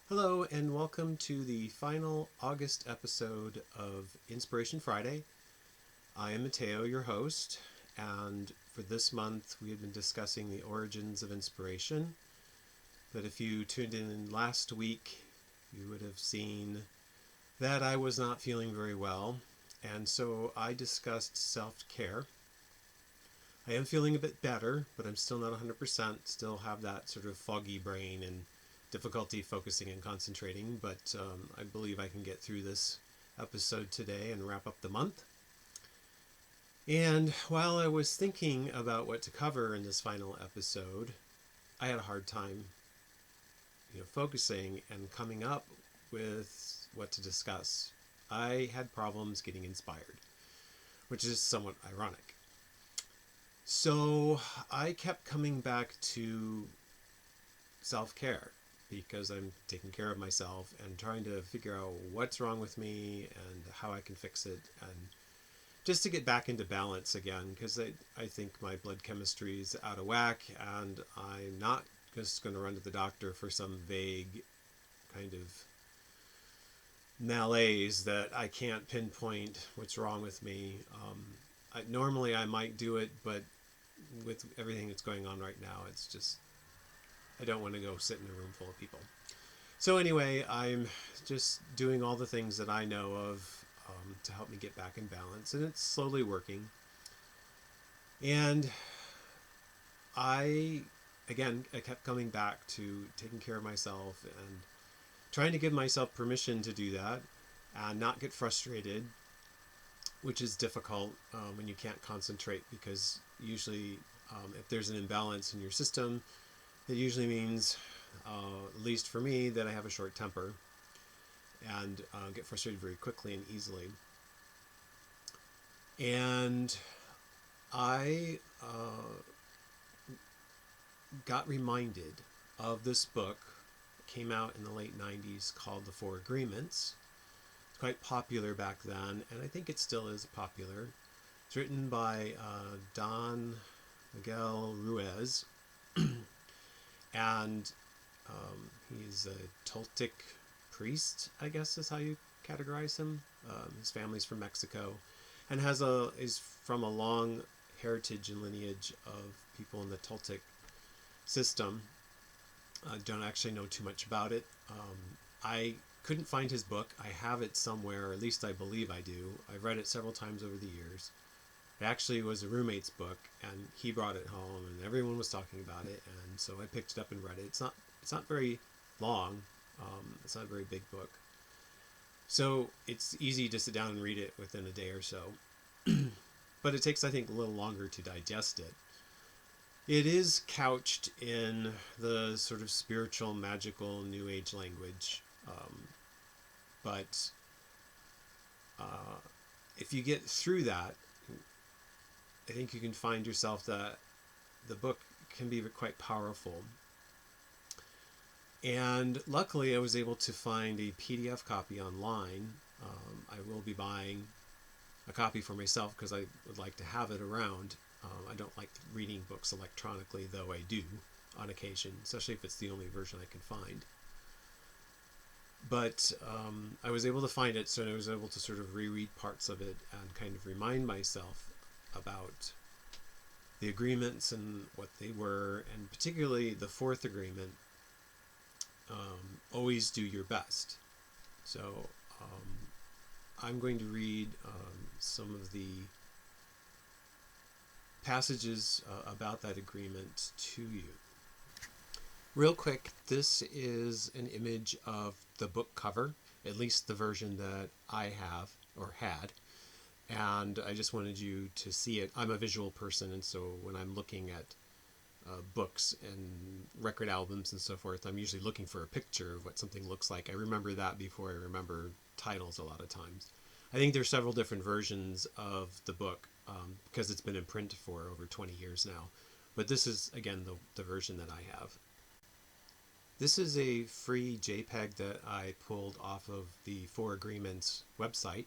Hello, and welcome to the final August episode of Inspiration Friday. I am Matteo, your host, and for this month we have been discussing the origins of inspiration. But if you tuned in last week, you would have seen that I was not feeling very well, and so I discussed self-care. I am feeling a bit better, but I'm still not 100%, still have that sort of foggy brain and difficulty focusing and concentrating, but I believe I can get through this episode today and wrap up the month. And while I was thinking about what to cover in this final episode, I had a hard time, focusing and coming up with what to discuss. I had problems getting inspired, which is somewhat ironic. So I kept coming back to self-care because I'm taking care of myself and trying to figure out what's wrong with me and how I can fix it, and just to get back into balance again, because I think my blood chemistry is out of whack, and I'm not just going to run to the doctor for some vague kind of malaise that I can't pinpoint what's wrong with me. Normally I might do it, but with everything that's going on right now, it's just, I don't want to go sit in a room full of people. So anyway, I'm just doing all the things that I know of to help me get back in balance, and it's slowly working. And I kept coming back to taking care of myself and trying to give myself permission to do that and not get frustrated, which is difficult when you can't concentrate, because usually if there's an imbalance in your system, it usually means, at least for me, that I have a short temper and get frustrated very quickly and easily. And I got reminded of this book that came out in the late 90s called The Four Agreements. It's quite popular back then, and I think it still is popular. It's written by Don Miguel Ruiz, and he's a Toltec priest, I guess is how you categorize him. His family's from Mexico, and is from a long heritage and lineage of people in the Toltec system. I don't actually know too much about it. I couldn't find his book. I have it somewhere, or at least I believe I do. I've read it several times over the years. It actually was a roommate's book, and he brought it home, and everyone was talking about it, and so I picked it up and read it. It's not very long. It's not a very big book, so it's easy to sit down and read it within a day or so. But it takes, I think, a little longer to digest it. It is couched in the sort of spiritual, magical, New Age language, but if you get through that, I think you can find yourself that the book can be quite powerful. And luckily I was able to find a PDF copy online. I will be buying a copy for myself because I would like to have it around. I don't like reading books electronically, though I do on occasion, especially if it's the only version I can find. But I was able to find it, so I was able to sort of reread parts of it and kind of remind myself about the agreements and what they were, and particularly the fourth agreement, always do your best. So I'm going to read some of the passages about that agreement to you. Real quick, this is an image of the book cover, at least the version that I have or had, and I just wanted you to see it. I'm a visual person, and so when I'm looking at books and record albums and so forth, I'm usually looking for a picture of what something looks like. I remember that before I remember titles a lot of times. I think there's several different versions of the book because it's been in print for over 20 years now. But this is, again, the version that I have. This is a free JPEG that I pulled off of the Four Agreements website.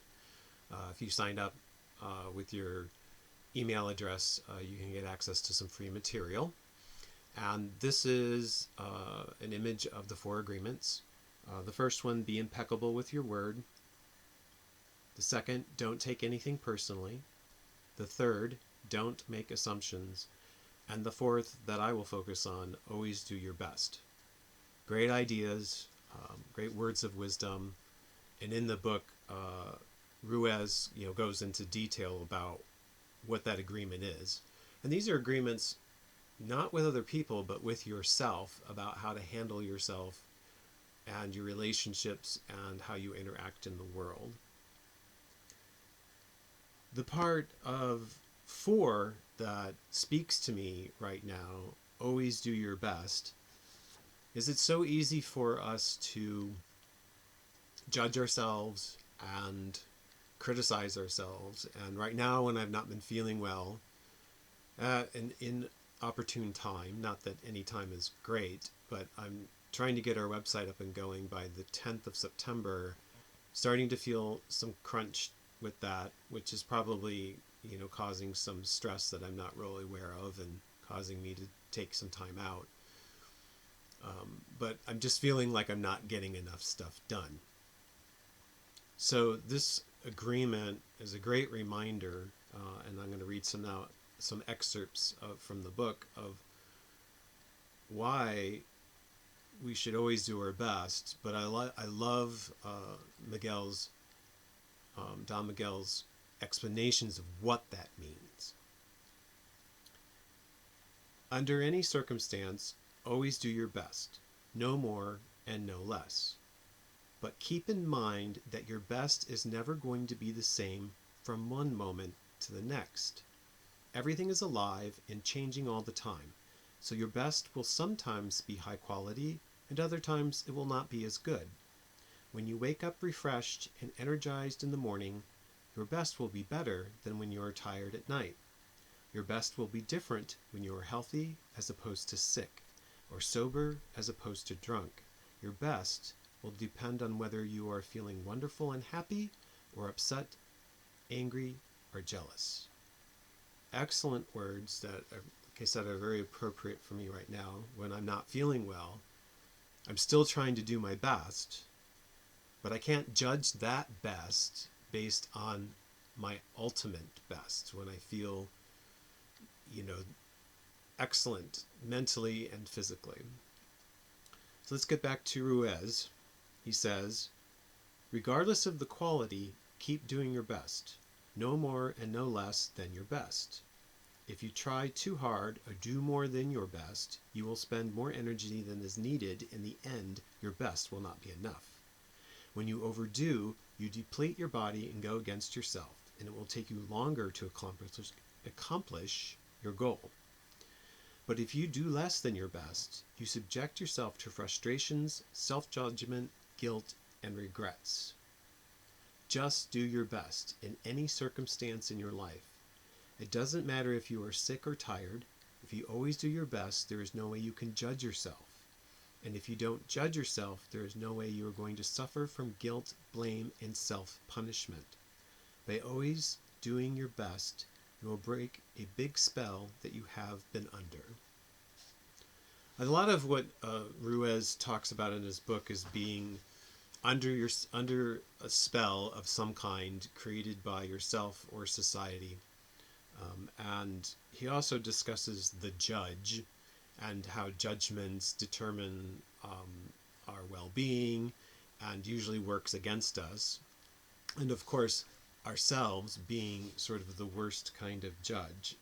If you signed up with your email address, you can get access to some free material. And this is an image of the Four Agreements. The first one, be impeccable with your word. The second, don't take anything personally. The third, don't make assumptions. And the fourth, that I will focus on, always do your best. Great ideas, great words of wisdom. And in the book, Ruiz, goes into detail about what that agreement is. And these are agreements not with other people, but with yourself, about how to handle yourself and your relationships and how you interact in the world. The part of 4 that speaks to me right now, always do your best, is it's so easy for us to judge ourselves and criticize ourselves. And right now, when I've not been feeling well, and in opportune time, not that any time is great, but I'm trying to get our website up and going by the 10th of September, starting to feel some crunch with that, which is probably, causing some stress that I'm not really aware of and causing me to take some time out. But I'm just feeling like I'm not getting enough stuff done. So this agreement is a great reminder, and I'm going to read some excerpts from the book of why we should always do our best. But I love Don Miguel's explanations of what that means. Under any circumstance, always do your best, no more and no less. But keep in mind that your best is never going to be the same from one moment to the next. Everything is alive and changing all the time, so your best will sometimes be high quality and other times it will not be as good. When you wake up refreshed and energized in the morning, your best will be better than when you are tired at night. Your best will be different when you are healthy as opposed to sick, or sober as opposed to drunk. Your best will depend on whether you are feeling wonderful and happy, or upset, angry, or jealous. Excellent words that, like I said, are very appropriate for me right now when I'm not feeling well. I'm still trying to do my best, but I can't judge that best based on my ultimate best when I feel, excellent mentally and physically. So let's get back to Ruiz. He says, regardless of the quality, keep doing your best, no more and no less than your best. If you try too hard or do more than your best, you will spend more energy than is needed. In the end, your best will not be enough. When you overdo, you deplete your body and go against yourself, and it will take you longer to accomplish your goal. But if you do less than your best, you subject yourself to frustrations, self-judgment, guilt, and regrets. Just do your best in any circumstance in your life. It doesn't matter if you are sick or tired. If you always do your best, there is no way you can judge yourself. And if you don't judge yourself, there is no way you are going to suffer from guilt, blame, and self-punishment. By always doing your best, you will break a big spell that you have been under. A lot of what Ruiz talks about in his book is being under a spell of some kind created by yourself or society. And he also discusses the judge and how judgments determine our well-being and usually works against us. And of course, ourselves being sort of the worst kind of judge.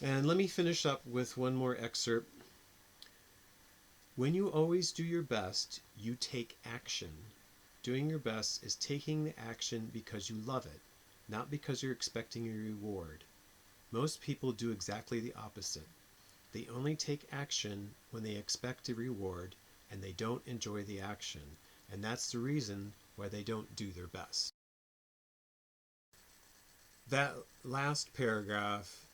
And let me finish up with one more excerpt. When you always do your best, you take action. Doing your best is taking the action because you love it, not because you're expecting a reward. Most people do exactly the opposite. They only take action when they expect a reward, and they don't enjoy the action. And that's the reason why they don't do their best. That last paragraph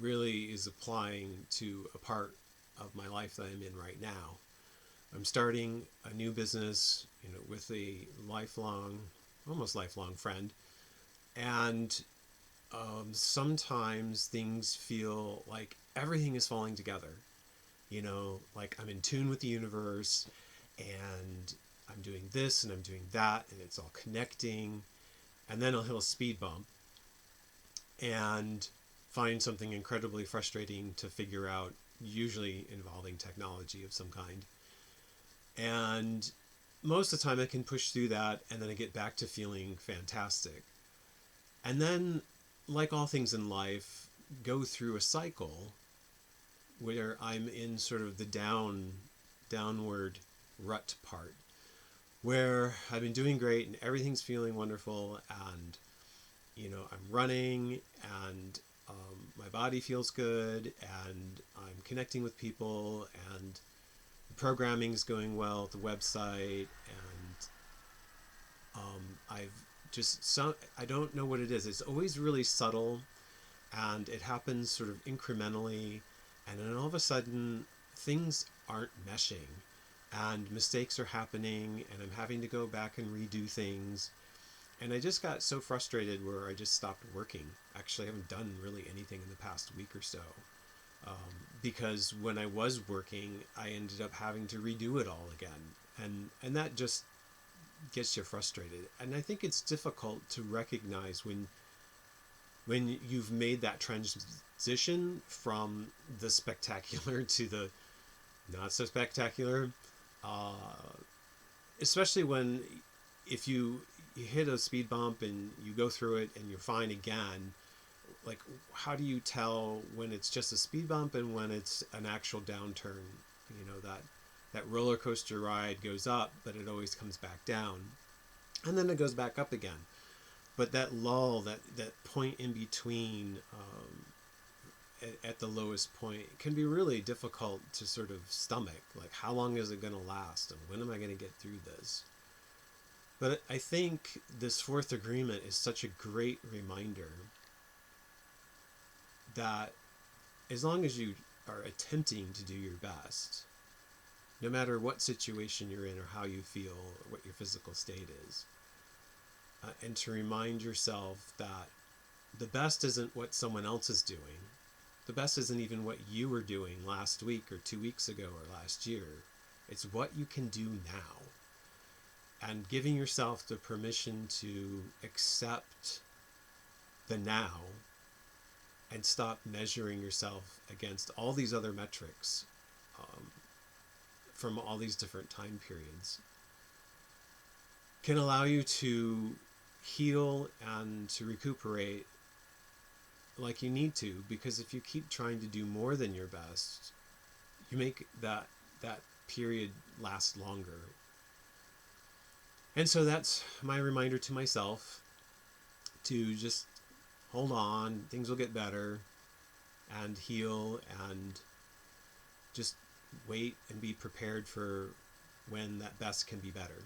really is applying to a part of my life that I'm in right now. I'm starting a new business, with a almost lifelong friend. And sometimes things feel like everything is falling together, like I'm in tune with the universe and I'm doing this and I'm doing that, and it's all connecting. And then I'll hit a speed bump and find something incredibly frustrating to figure out, usually involving technology of some kind. And most of the time I can push through that, and then I get back to feeling fantastic. And then, like all things in life, go through a cycle where I'm in sort of the downward rut part, where I've been doing great and everything's feeling wonderful, and I'm running, and my body feels good, and I'm connecting with people, and the programming's going well at the website, and I've just I don't know what it is. It's always really subtle, and it happens sort of incrementally, and then all of a sudden things aren't meshing, and mistakes are happening, and I'm having to go back and redo things. And I just got so frustrated where I just stopped working. Actually, I haven't done really anything in the past week or so, because when I was working, I ended up having to redo it all again, and that just gets you frustrated. And I think it's difficult to recognize when you've made that transition from the spectacular to the not so spectacular, especially when if you hit a speed bump and you go through it and you're fine again. Like, how do you tell when it's just a speed bump and when it's an actual downturn? That roller coaster ride goes up, but it always comes back down, and then it goes back up again. But that lull, that point in between, at the lowest point, can be really difficult to sort of stomach. Like, how long is it going to last, and when am I going to get through this? But I think this fourth agreement is such a great reminder that as long as you are attempting to do your best, no matter what situation you're in or how you feel or what your physical state is, and to remind yourself that the best isn't what someone else is doing. The best isn't even what you were doing last week or 2 weeks ago or last year. It's what you can do now. And giving yourself the permission to accept the now and stop measuring yourself against all these other metrics from all these different time periods can allow you to heal and to recuperate like you need to. Because if you keep trying to do more than your best, you make that period last longer. And so that's my reminder to myself to just hold on, things will get better, and heal, and just wait and be prepared for when that best can be better.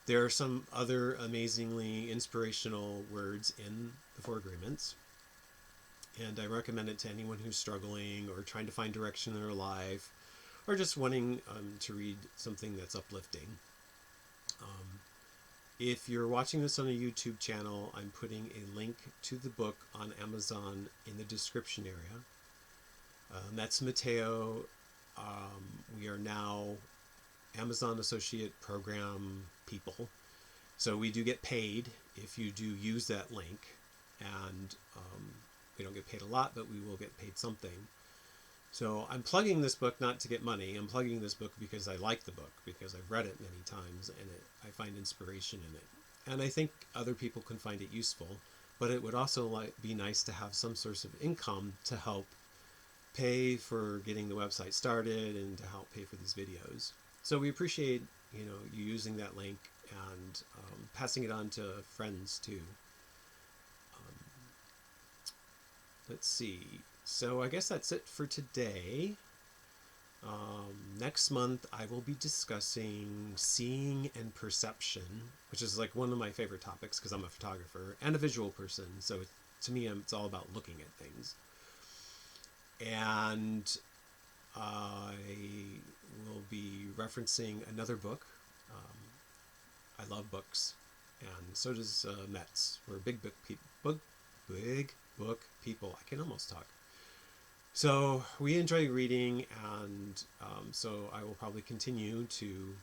There are some other amazingly inspirational words in the Four Agreements, and I recommend it to anyone who's struggling or trying to find direction in their life, or just wanting to read something that's uplifting. If you're watching this on a YouTube channel, I'm putting a link to the book on Amazon in the description area. That's Matteo. We are now Amazon Associate Program people, so we do get paid if you do use that link, and we don't get paid a lot, but we will get paid something. So I'm plugging this book not to get money. I'm plugging this book because I like the book, because I've read it many times, and I find inspiration in it. And I think other people can find it useful, but it would also be nice to have some source of income to help pay for getting the website started and to help pay for these videos. So we appreciate you using that link and passing it on to friends too. Let's see. So I guess that's it for today. Next month I will be discussing seeing and perception, which is like one of my favorite topics because I'm a photographer and a visual person. So to me, it's all about looking at things. And I will be referencing another book. I love books, and so does Mets. We're big book people. I can almost talk. So we enjoy reading, and so I will probably continue to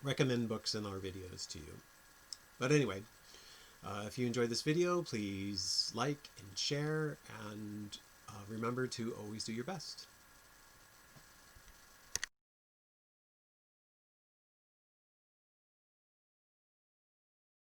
recommend books in our videos to you. But anyway, if you enjoyed this video, please like and share, and remember to always do your best.